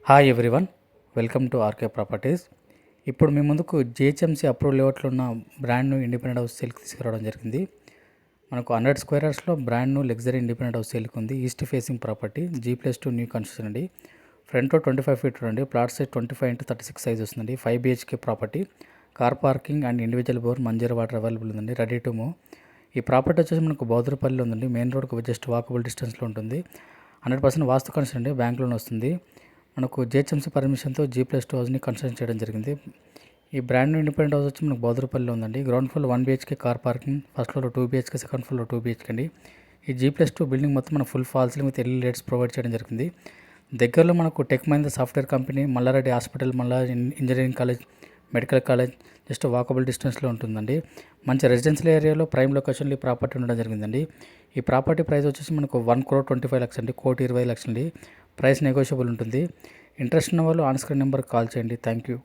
Hi everyone, welcome to RK properties. ఇప్పుడు మీ ముందుకు జిహెచ్ఎంసీ అప్రూవల్ లేఅవుట్లో ఉన్న బ్రాండ్ న్యూ ఇండిపెండెంట్ హౌస్ సేల్కి తీసుకురావడం జరిగింది. మనకు 100 స్క్వేర్ యార్డ్స్లో brand new luxury independent house సేల్కి ఉంది. East facing property, G+2 new construction అండి. ఫ్రంట్ 25 ఫీట్ అండి. ప్లాట్ సైజ్ 25x36 సైజ్ వస్తుందండి. 5 BHK property, car parking and individual bore, Manjira water available ఉందండి. Ready to move. ఈ ప్రాపర్టీ వచ్చేసి మనకు బౌద్ధపల్లిలో ఉందండి. మెయిన్ రోడ్కి జస్ట్ వాకబుల్ డిస్టెన్స్లో ఉంటుంది. 100% వాస్తు కన్స్ట్రక్షన్ అండి. బ్యాంక్ లోన్ వస్తుంది. మనకు జిహెచ్ఎంసీ పర్మిషన్తో G+2 హౌస్ని కన్స్ట్రక్షన్ చేయడం జరిగింది. ఈ బ్రాండ్ న్యూ ఇండిపెండెంట్ హౌస్ వచ్చి మనకు బౌద్ధపల్లిలో ఉందండి. Ground floor 1 BHK car parking, first floor 2 BHK, second floor 2 BHK అండి. ఈ G+2 బిల్డింగ్ మొత్తం మన full fall ceiling with LED lights provide చేయడం జరిగింది. దగ్గరలో మనకు tech Mahindra software company, Mallareddy hospital, మల్లా engineering college, medical college just walkable డిస్టెన్స్లో ఉంటుందండి. మంచి రెసిడెన్షియల్ ఏరియాలో ప్రైమ్ లొకేషన్లో ఈ ప్రాపర్టీ ఉండడం జరిగిందండి. ఈ ప్రాపర్టీ ప్రైస్ వచ్చేసి మనకు 1,25,00,000 అండి. 1,20,00,000 అండి. ప్రైస్ నెగోషియబుల్ ఉంటుంది. ఇంట్రెస్ట్ ఉన్న వాళ్ళు ఆన్ స్క్రీన్ నెంబర్కి కాల్ చేయండి. Thank you.